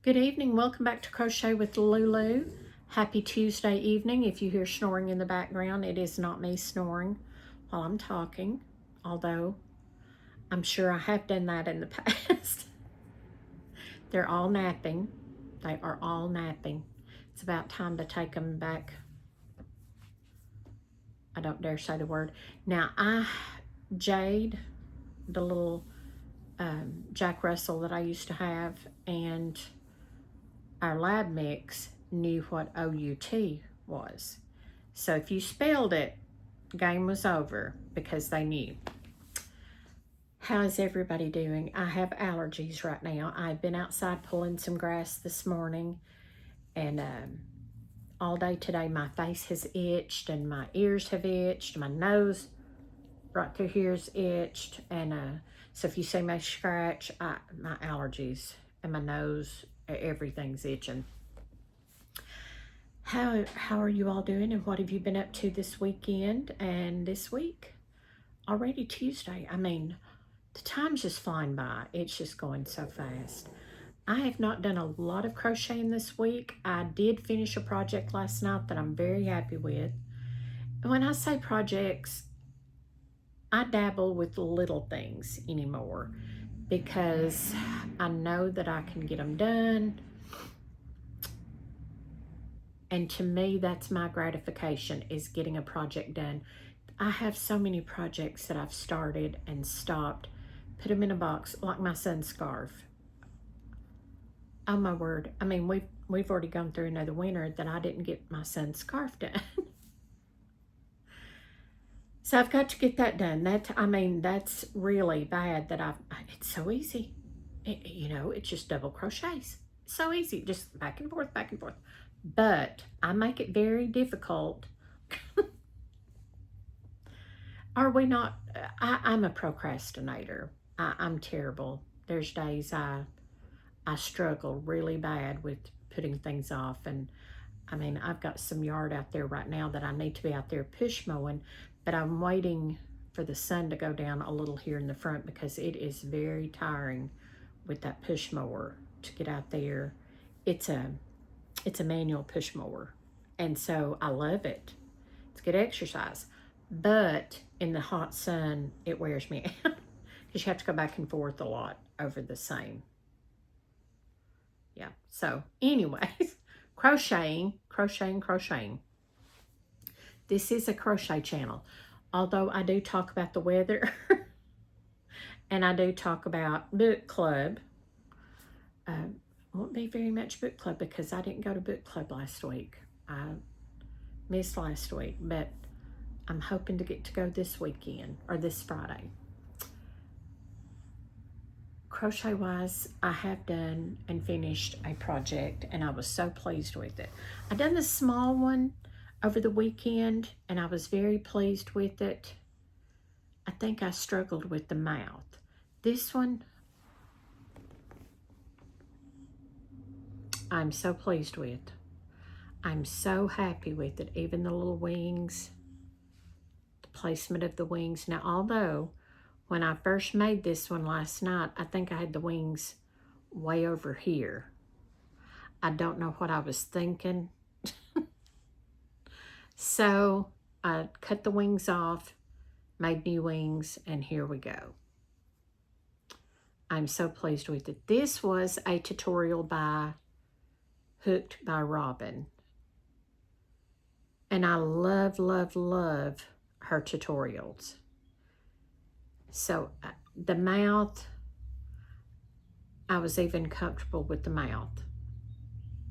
Good evening. Welcome back to Crochet with Lulu. Happy Tuesday evening. If you hear snoring in the background, it is not me snoring while I'm talking, although I'm sure I have done that in the past. They're all napping. They are all napping. It's about time to take them back. I don't dare say the word. Now, Jade, the little Jack Russell that I used to have, and our lab mix knew what OUT was. So if you spelled it, game was over because they knew. How is everybody doing? I have allergies right now. I've been outside pulling some grass this morning, and all day today my face has itched and my ears have itched. My nose right through here is itched, and so if you see my scratch, my allergies and my nose, everything's itching. How are you all doing, and what have you been up to this weekend and this week? Already Tuesday. I mean, the time's just flying by. It's just going so fast. I have not done a lot of crocheting this week. I did finish a project last night that I'm very happy with. And when I say projects, I dabble with little things anymore because I know that I can get them done. And to me, that's my gratification, is getting a project done. I have so many projects that I've started and stopped, put them in a box, like my son's scarf. Oh my word. I mean, we've already gone through another winter that I didn't get my son's scarf done. So I've got to get that done. That's really bad that it's so easy. It's just double crochets. So easy, just back and forth, back and forth. But I make it very difficult. Are we not? I'm a procrastinator. I'm terrible. There's days I struggle really bad with putting things off. And I mean, I've got some yard out there right now that I need to be out there push mowing, but I'm waiting for the sun to go down a little here in the front because it is very tiring with that push mower to get out there. It's a manual push mower, and so I love it. It's good exercise, but in the hot sun it wears me out because you have to go back and forth a lot over the same. Yeah, so anyways, crocheting. This is a crochet channel, although I do talk about the weather and I do talk about book club. Won't be very much book club because I didn't go to book club last week. I missed last week, but I'm hoping to get to go this weekend or this Friday. Crochet wise, I have done and finished a project and I was so pleased with it. I done the small one over the weekend and I was very pleased with it. I think I struggled with the mouth. This one, I'm so pleased with. I'm so happy with it. Even the little wings, the placement of the wings. Now, although when I first made this one last night, I think I had the wings way over here. I don't know what I was thinking. So I cut the wings off, made new wings, and here we go. I'm so pleased with it. This was a tutorial by Hooked by Robin. And I love, love, love her tutorials. So the mouth, I was even comfortable with the mouth.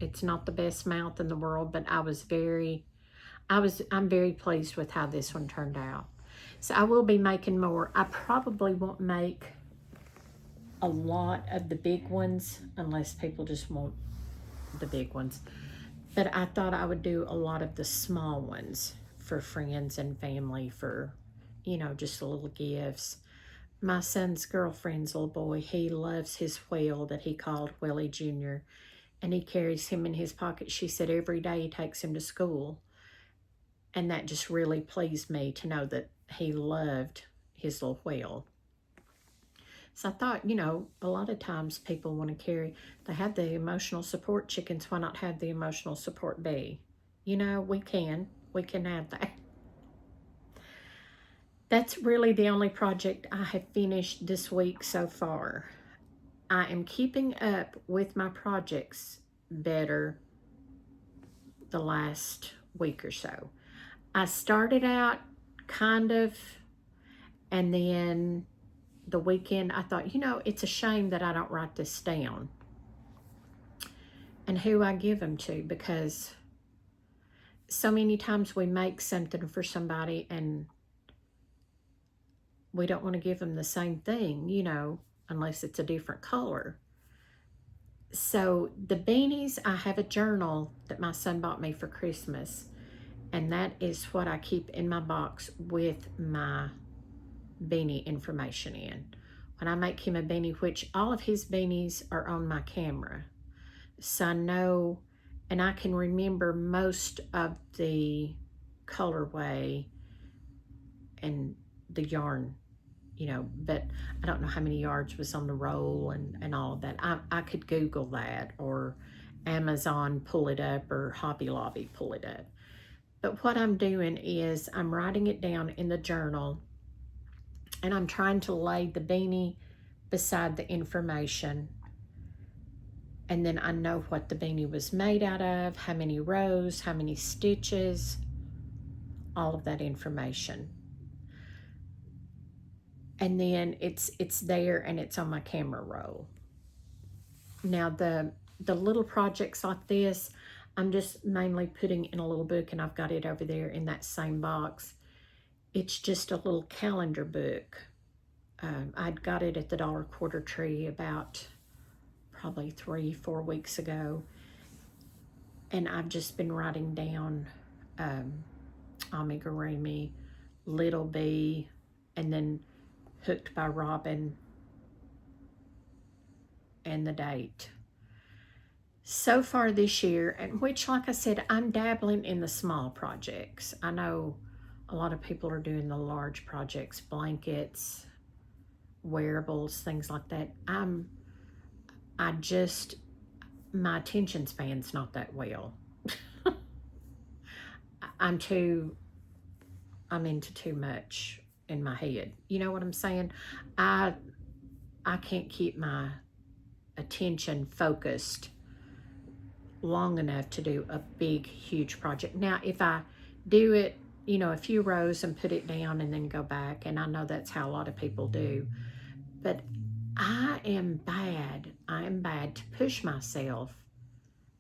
It's not the best mouth in the world, but I'm very pleased with how this one turned out. So I will be making more. I probably won't make a lot of the big ones unless people just want the big ones. But I thought I would do a lot of the small ones for friends and family, for, just little gifts. My son's girlfriend's little boy, he loves his whale that he called Willie Jr., and he carries him in his pocket. She said every day he takes him to school. And that just really pleased me to know that he loved his little whale. So I thought, you know, a lot of times people want to carry, they have the emotional support chickens, why not have the emotional support bee? You know, we can have that. That's really the only project I have finished this week so far. I am keeping up with my projects better the last week or so. I started out kind of, and then the weekend I thought, you know, it's a shame that I don't write this down and who I give them to, because so many times we make something for somebody and we don't want to give them the same thing, you know, unless it's a different color. So the beanies, I have a journal that my son bought me for Christmas, and that is what I keep in my box with my beanie information in. When I make him a beanie, which all of his beanies are on my camera, so I know, and I can remember most of the colorway and the yarn, you know, but I don't know how many yards was on the roll and all of that. I could Google that, or Amazon pull it up, or Hobby Lobby pull it up. But what I'm doing is I'm writing it down in the journal, and I'm trying to lay the beanie beside the information, and then I know what the beanie was made out of, how many rows, how many stitches, all of that information. And then it's there and it's on my camera roll. Now the little projects like this, I'm just mainly putting in a little book, and I've got it over there in that same box. It's just a little calendar book. I'd got it at the Dollar Quarter Tree about probably 3-4 weeks ago, and I've just been writing down Amigurami, Little Bee, and then Hooked by Robin, and the date. So far this year, and which, like I said, I'm dabbling in the small projects. I know a lot of people are doing the large projects, blankets, wearables, things like that. I just, my attention span's not that well. I'm into too much in my head. You know what I'm saying? I can't keep my attention focused long enough to do a big, huge project. Now, if I do it, you know, a few rows and put it down and then go back, and I know that's how a lot of people do, but I am bad to push myself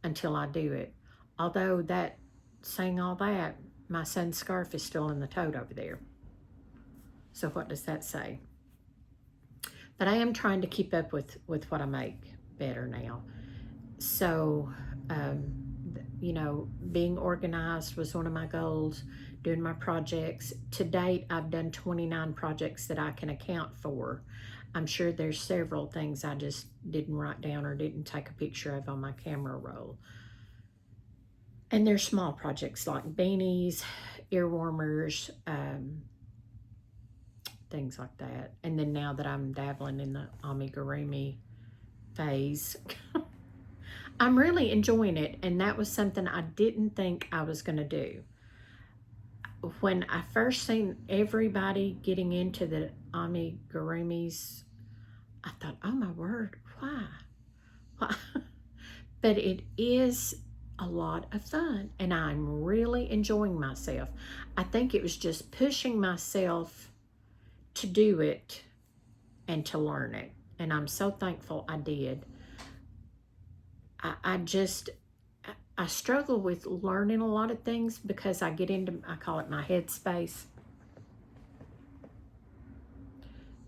until I do it. Although that, saying all that, my son's scarf is still in the tote over there. So what does that say? But I am trying to keep up with what I make better now. So, you know, being organized was one of my goals, doing my projects. To date, I've done 29 projects that I can account for. I'm sure there's several things I just didn't write down or didn't take a picture of on my camera roll. And there's small projects like beanies, ear warmers, things like that. And then now that I'm dabbling in the amigurumi phase, I'm really enjoying it, and that was something I didn't think I was going to do. When I first seen everybody getting into the amigurumis, I thought, oh my word, why? Why? But it is a lot of fun, and I'm really enjoying myself. I think it was just pushing myself to do it and to learn it, and I'm so thankful I did. I struggle with learning a lot of things because I get into, I call it my head space.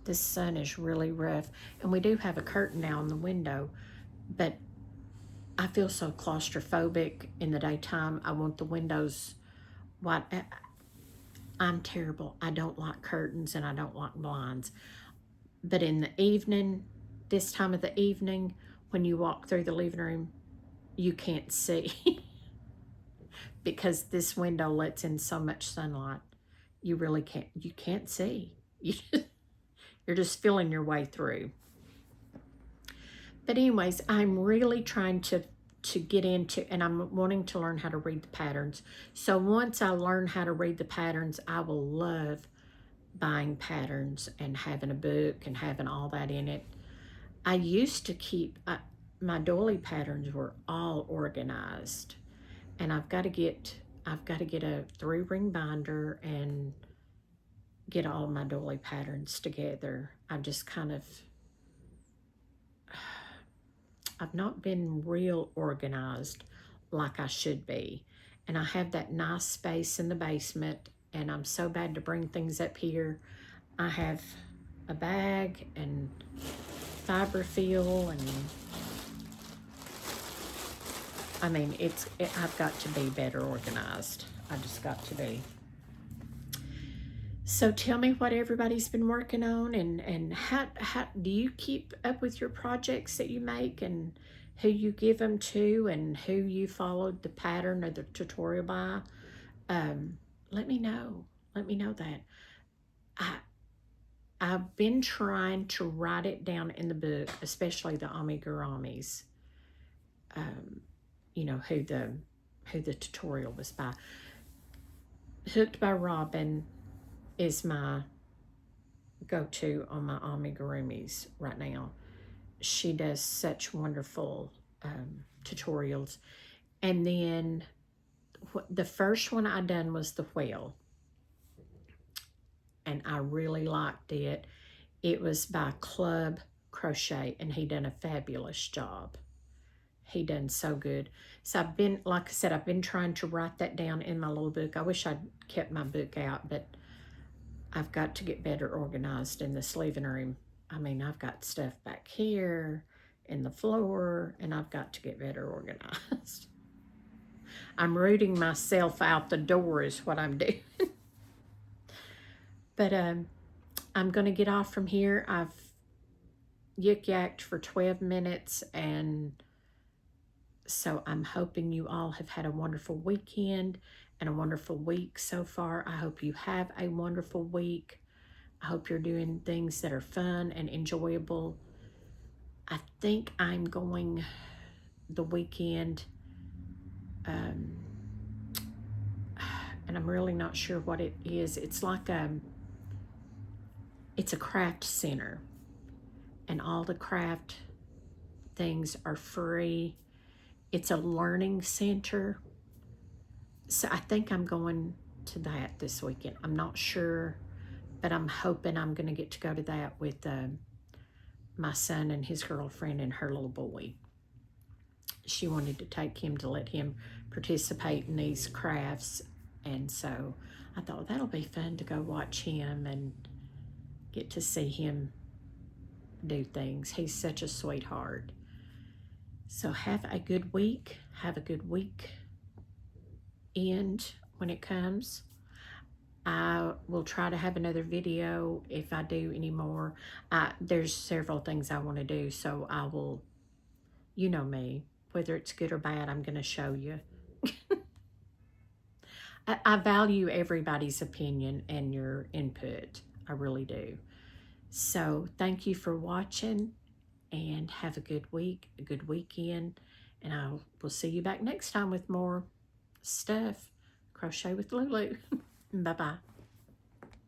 This sun is really rough, and we do have a curtain now in the window, but I feel so claustrophobic in the daytime. I want the windows wide. I'm terrible. I don't like curtains and I don't like blinds. But in the evening, this time of the evening, when you walk through the living room, you can't see because this window lets in so much sunlight. You really can't see. You're just feeling your way through. But anyways, I'm really trying to get into, and I'm wanting to learn how to read the patterns. So once I learn how to read the patterns, I will love buying patterns and having a book and having all that in it. I used to keep my doily patterns were all organized, and I've got to get a 3-ring binder and get all my doily patterns together. I've not been real organized like I should be. And I have that nice space in the basement, and I'm so bad to bring things up here. I have a bag and fiberfill, and I mean, I've got to be better organized. I just got to be. So tell me what everybody's been working on, and how do you keep up with your projects that you make, and who you give them to, and who you followed the pattern or the tutorial by. Let me know. Let me know that. I I've been trying to write it down in the book, especially the amiguramis. You know who the tutorial was by. Hooked by Robin is my go-to on my amigurumis right now. She does such wonderful tutorials. And then the first one I done was the whale, and I really liked it. It was by Club Crochet, and he done a fabulous job. He done so good. So I've been, like I said, I've been trying to write that down in my little book. I wish I'd kept my book out, but I've got to get better organized in this living room. I mean, I've got stuff back here in the floor, and I've got to get better organized. I'm rooting myself out the door is what I'm doing. But I'm going to get off from here. I've yik-yacked for 12 minutes, and so I'm hoping you all have had a wonderful weekend and a wonderful week so far. I hope you have a wonderful week. I hope you're doing things that are fun and enjoyable. I think I'm going the weekend, and I'm really not sure what it is. It's like it's a craft center, and all the craft things are free. It's a learning center. So I think I'm going to that this weekend. I'm not sure, but I'm hoping I'm going to get to go to that with my son and his girlfriend and her little boy. She wanted to take him to let him participate in these crafts, and so I thought that'll be fun to go watch him and get to see him do things. He's such a sweetheart. So have a good week. Have a good week end when it comes. I will try to have another video if I do any more. There's several things I want to do, so I will, you know me, whether it's good or bad, I'm going to show you. I value everybody's opinion and your input. I really do. So thank you for watching, and have a good week, a good weekend, and I will see you back next time with more stuff. Crochet with Lulu. Bye-bye.